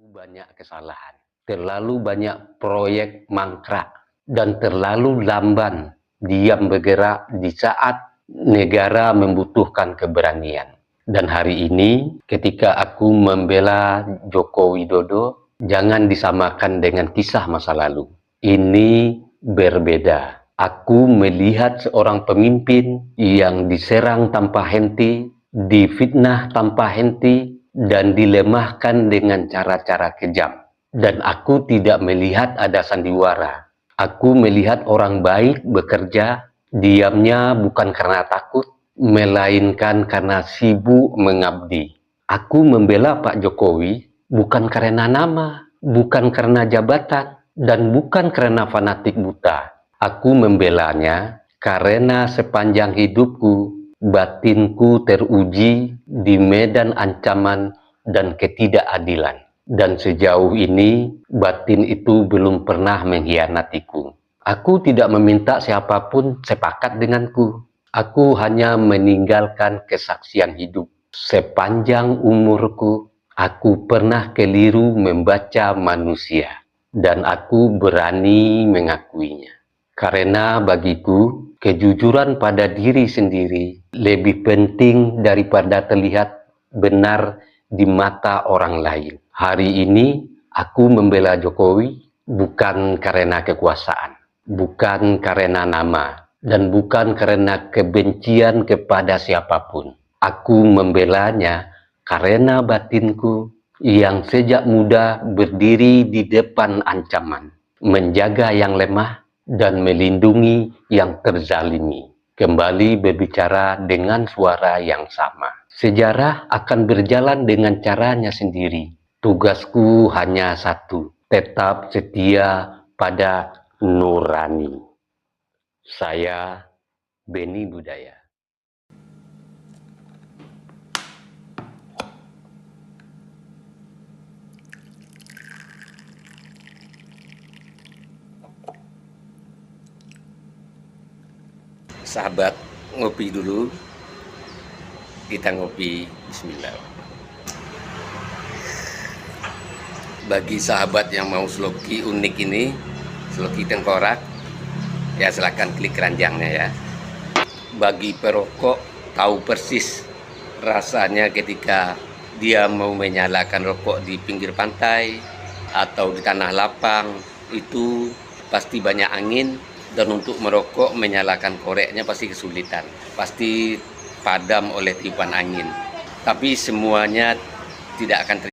Banyak kesalahan, terlalu banyak proyek mangkrak, dan terlalu lamban diam bergerak di saat negara membutuhkan keberanian. Dan hari ini, ketika aku membela Joko Widodo, jangan disamakan dengan kisah masa lalu. Ini berbeda. Aku melihat seorang pemimpin yang diserang tanpa henti, difitnah tanpa henti, dan dilemahkan dengan cara-cara kejam. Dan aku tidak melihat ada sandiwara. Aku melihat orang baik bekerja, diamnya bukan karena takut, melainkan karena sibuk mengabdi. Aku membela Pak Jokowi bukan karena nama, bukan karena jabatan, dan bukan karena fanatik buta. Aku membelanya karena sepanjang hidupku, batinku teruji di medan ancaman dan ketidakadilan. Dan sejauh ini, batin itu belum pernah mengkhianatiku. Aku tidak meminta siapapun sepakat denganku. Aku hanya meninggalkan kesaksian hidup. Sepanjang umurku, aku pernah keliru membaca manusia. Dan aku berani mengakuinya. Karena bagiku, kejujuran pada diri sendiri lebih penting daripada terlihat benar di mata orang lain. Hari ini, aku membela Jokowi bukan karena kekuasaan, bukan karena nama, dan bukan karena kebencian kepada siapapun. Aku membelanya karena batinku yang sejak muda berdiri di depan ancaman, menjaga yang lemah, dan melindungi yang terzalimi. Kembali berbicara dengan suara yang sama. Sejarah akan berjalan dengan caranya sendiri. Tugasku hanya satu, tetap setia pada nurani. Saya Beni Budaya. Sahabat, ngopi dulu. Kita ngopi, bismillah. Bagi sahabat yang mau sloki unik ini, sloki tengkorak, ya silahkan klik keranjangnya ya. Bagi perokok, tahu persis rasanya ketika dia mau menyalakan rokok di pinggir pantai atau di tanah lapang, itu pasti banyak angin. Dan untuk merokok, menyalakan koreknya pasti kesulitan, pasti padam oleh tiupan angin. Tapi semuanya tidak akan terjadi.